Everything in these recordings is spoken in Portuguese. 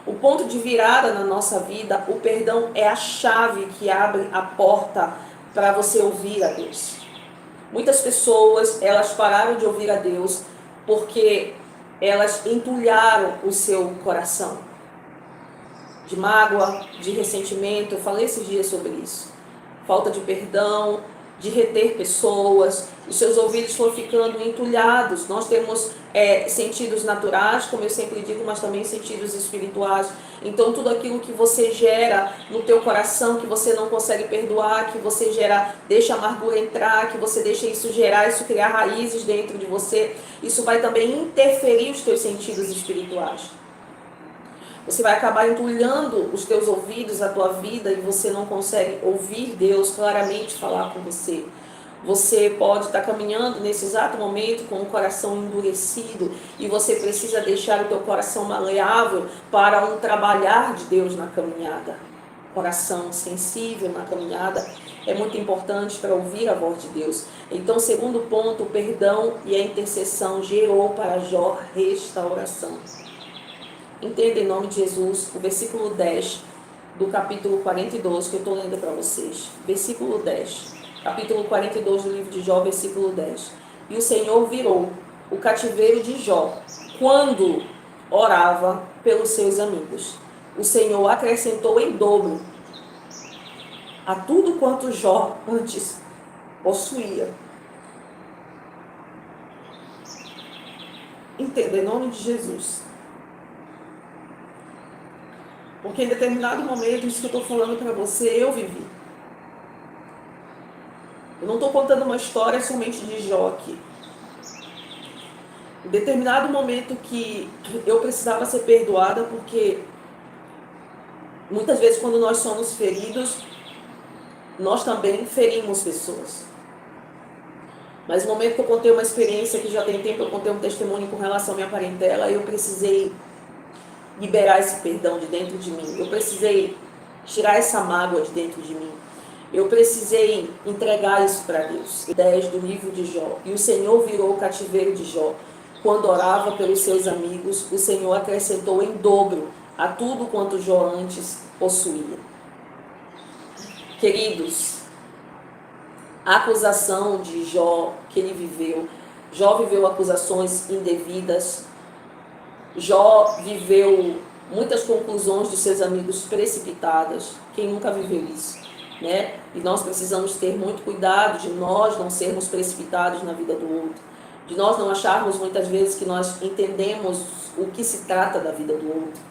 O ponto de virada na nossa vida, o perdão é a chave que abre a porta para você ouvir a Deus. Muitas pessoas, elas pararam de ouvir a Deus porque elas entulharam o seu coração de mágoa, de ressentimento. Eu falei esses dias sobre isso. Falta de perdão, de reter pessoas. Os seus ouvidos foram ficando entulhados. Nós temos sentidos naturais, como eu sempre digo, mas também sentidos espirituais. Então tudo aquilo que você gera no teu coração, que você não consegue perdoar, que você deixa a amargura entrar, que você deixa isso gerar, isso criar raízes dentro de você, isso vai também interferir os teus sentidos espirituais. Você vai acabar entulhando os teus ouvidos, a tua vida, e você não consegue ouvir Deus claramente falar com você. Você pode estar caminhando nesse exato momento com o coração endurecido e você precisa deixar o teu coração maleável para um trabalhar de Deus na caminhada. Coração sensível na caminhada é muito importante para ouvir a voz de Deus. Então, segundo ponto, o perdão e a intercessão gerou para Jó restauração. Entenda em nome de Jesus o versículo 10 do capítulo 42 que eu estou lendo para vocês. Versículo 10. Capítulo 42 do livro de Jó, versículo 10. E o Senhor virou o cativeiro de Jó quando orava pelos seus amigos. O Senhor acrescentou em dobro a tudo quanto Jó antes possuía. Entenda em nome de Jesus. Porque em determinado momento, isso que eu estou falando para você, eu vivi. Eu não estou contando uma história somente de Jó aqui. Em determinado momento que eu precisava ser perdoada, porque muitas vezes quando nós somos feridos, nós também ferimos pessoas. Mas no momento que eu contei uma experiência, que já tem tempo, eu contei um testemunho com relação à minha parentela, eu precisei liberar esse perdão de dentro de mim. Eu precisei tirar essa mágoa de dentro de mim. Eu precisei entregar isso para Deus. 10 do livro de Jó. E o Senhor virou o cativeiro de Jó. Quando orava pelos seus amigos, o Senhor acrescentou em dobro a tudo quanto Jó antes possuía. Queridos, a acusação de Jó que ele viveu, Jó viveu acusações indevidas, Jó viveu muitas conclusões dos seus amigos precipitadas. Quem nunca viveu isso, né? E nós precisamos ter muito cuidado de nós não sermos precipitados na vida do outro, de nós não acharmos muitas vezes que nós entendemos o que se trata da vida do outro.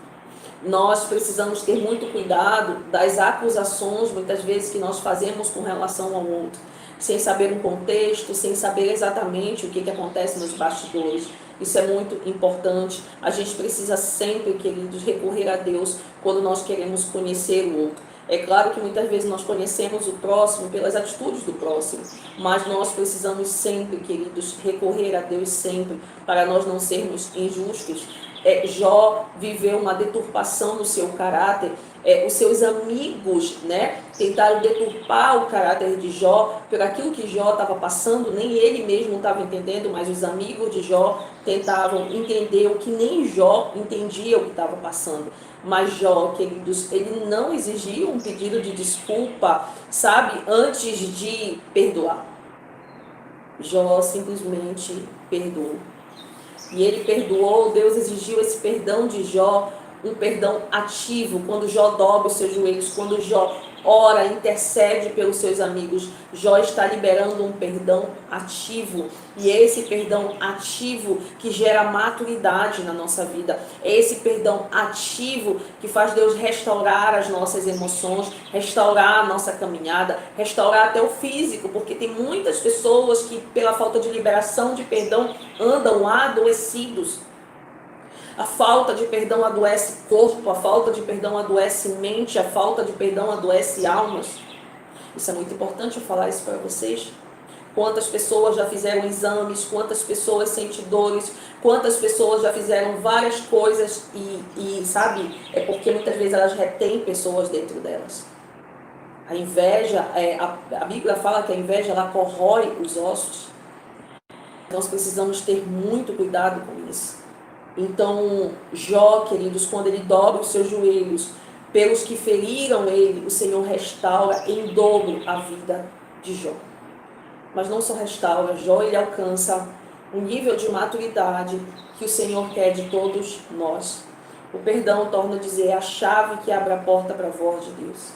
Nós precisamos ter muito cuidado das acusações, muitas vezes, que nós fazemos com relação ao outro, sem saber um contexto, sem saber exatamente o que acontece nos bastidores. Isso é muito importante. A gente precisa sempre, queridos, recorrer a Deus quando nós queremos conhecer o outro. É claro que muitas vezes nós conhecemos o próximo pelas atitudes do próximo, mas nós precisamos sempre, queridos, recorrer a Deus sempre, para nós não sermos injustos. Jó viveu uma deturpação no seu caráter. Os seus amigos, né, tentaram deturpar o caráter de Jó por aquilo que Jó estava passando. Nem ele mesmo estava entendendo, mas os amigos de Jó tentavam entender o que nem Jó entendia o que estava passando. Mas Jó, queridos, ele não exigia um pedido de desculpa, sabe, antes de perdoar. Jó simplesmente perdoou. E ele perdoou, Deus exigiu esse perdão de Jó, um perdão ativo, quando Jó dobra os seus joelhos, quando Jó ora, intercede pelos seus amigos. Jó está liberando um perdão ativo. E é esse perdão ativo que gera maturidade na nossa vida. É esse perdão ativo que faz Deus restaurar as nossas emoções, restaurar a nossa caminhada, restaurar até o físico, porque tem muitas pessoas que, pela falta de liberação de perdão, andam adoecidos. A falta de perdão adoece corpo, a falta de perdão adoece mente, a falta de perdão adoece almas. Isso é muito importante eu falar isso para vocês. Quantas pessoas já fizeram exames, quantas pessoas sentem dores, quantas pessoas já fizeram várias coisas e sabe, é porque muitas vezes elas retêm pessoas dentro delas. A inveja, a Bíblia fala que a inveja ela corrói os ossos. Nós precisamos ter muito cuidado com isso. Então, Jó, queridos, quando ele dobra os seus joelhos pelos que feriram ele, o Senhor restaura em dobro a vida de Jó. Mas não só restaura, Jó ele alcança um nível de maturidade que o Senhor quer de todos nós. O perdão, torna a dizer, é a chave que abre a porta para a voz de Deus.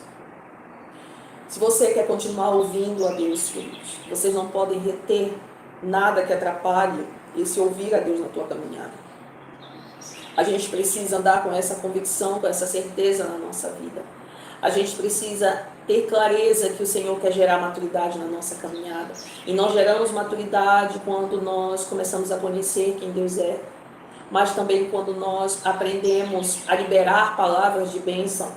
Se você quer continuar ouvindo a Deus, queridos, vocês não podem reter nada que atrapalhe esse ouvir a Deus na tua caminhada. A gente precisa andar com essa convicção, com essa certeza na nossa vida. A gente precisa ter clareza que o Senhor quer gerar maturidade na nossa caminhada. E nós geramos maturidade quando nós começamos a conhecer quem Deus é. Mas também quando nós aprendemos a liberar palavras de bênção.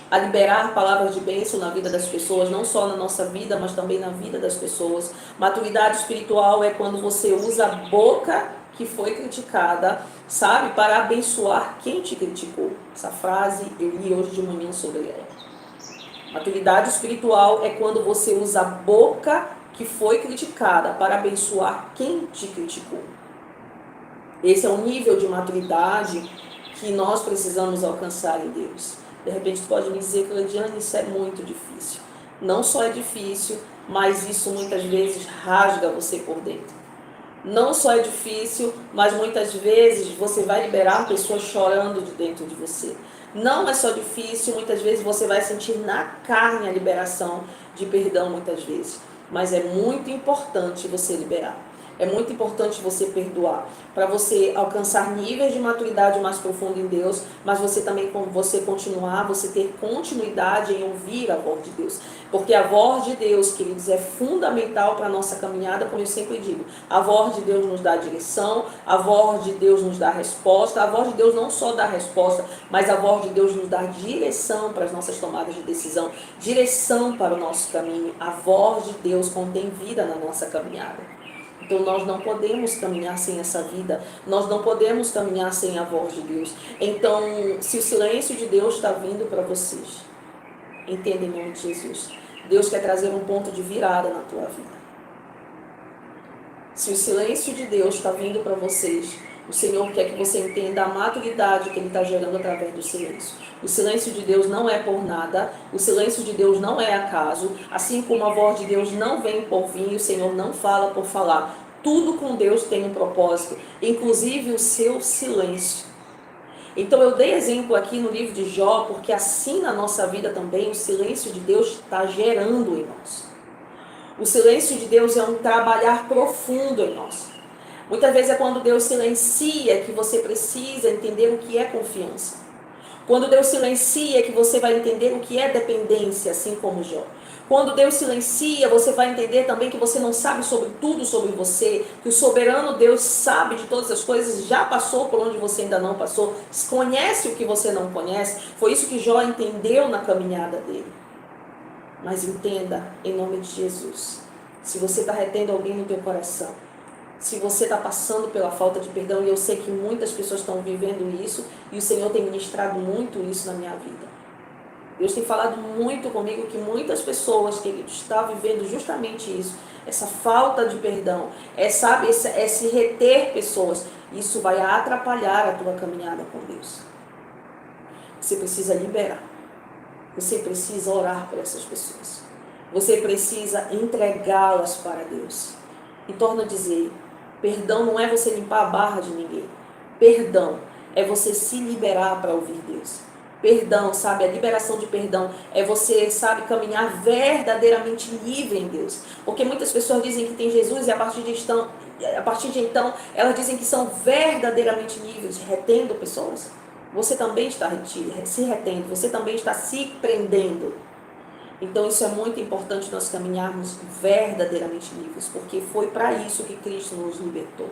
A liberar palavras de bênção na vida das pessoas, não só na nossa vida, mas também na vida das pessoas. Maturidade espiritual é quando você usa a boca que foi criticada, sabe, para abençoar quem te criticou. Essa frase eu li hoje de manhã sobre ela. Maturidade espiritual é quando você usa a boca que foi criticada para abençoar quem te criticou. Esse é o nível de maturidade que nós precisamos alcançar em Deus. De repente tu pode me dizer, Claudiane, isso é muito difícil. Não só é difícil, mas isso muitas vezes rasga você por dentro. Não só é difícil, mas muitas vezes você vai liberar pessoas chorando de dentro de você. Não é só difícil, muitas vezes você vai sentir na carne a liberação de perdão muitas vezes. Mas é muito importante você liberar. É muito importante você perdoar, para você alcançar níveis de maturidade mais profundo em Deus, mas você também, você continuar, você ter continuidade em ouvir a voz de Deus. Porque a voz de Deus, queridos, é fundamental para a nossa caminhada, como eu sempre digo. A voz de Deus nos dá direção, a voz de Deus nos dá resposta, a voz de Deus não só dá resposta, mas a voz de Deus nos dá direção para as nossas tomadas de decisão, direção para o nosso caminho. A voz de Deus contém vida na nossa caminhada. Então nós não podemos caminhar sem essa vida, nós não podemos caminhar sem a voz de Deus. Então, se o silêncio de Deus está vindo para vocês, entenda em nome de Jesus, Deus quer trazer um ponto de virada na tua vida. Se o silêncio de Deus está vindo para vocês, o Senhor quer que você entenda a maturidade que Ele está gerando através do silêncio. O silêncio de Deus não é por nada, o silêncio de Deus não é acaso, assim como a voz de Deus não vem por vir, o Senhor não fala por falar. Tudo com Deus tem um propósito, inclusive o seu silêncio. Então eu dei exemplo aqui no livro de Jó, porque assim na nossa vida também o silêncio de Deus está gerando em nós. O silêncio de Deus é um trabalhar profundo em nós. Muitas vezes é quando Deus silencia que você precisa entender o que é confiança. Quando Deus silencia que você vai entender o que é dependência, assim como Jó. Quando Deus silencia, você vai entender também que você não sabe sobre tudo sobre você, que o soberano Deus sabe de todas as coisas, já passou por onde você ainda não passou, conhece o que você não conhece. Foi isso que Jó entendeu na caminhada dele. Mas entenda, em nome de Jesus, se você está retendo alguém no teu coração, se você está passando pela falta de perdão, e eu sei que muitas pessoas estão vivendo isso, e o Senhor tem ministrado muito isso na minha vida. Deus tem falado muito comigo que muitas pessoas, queridos, estão vivendo justamente isso, essa falta de perdão, esse reter pessoas. Isso vai atrapalhar a tua caminhada com Deus. Você precisa liberar. Você precisa orar por essas pessoas. Você precisa entregá-las para Deus. E torno a dizer, perdão não é você limpar a barra de ninguém. Perdão é você se liberar para ouvir Deus. Perdão, sabe, a liberação de perdão é você, sabe, caminhar verdadeiramente livre em Deus. Porque muitas pessoas dizem que tem Jesus e a partir de então elas dizem que são verdadeiramente livres, retendo pessoas. Você também está se retendo, você também está se prendendo. Então isso é muito importante nós caminharmos verdadeiramente livres, porque foi para isso que Cristo nos libertou.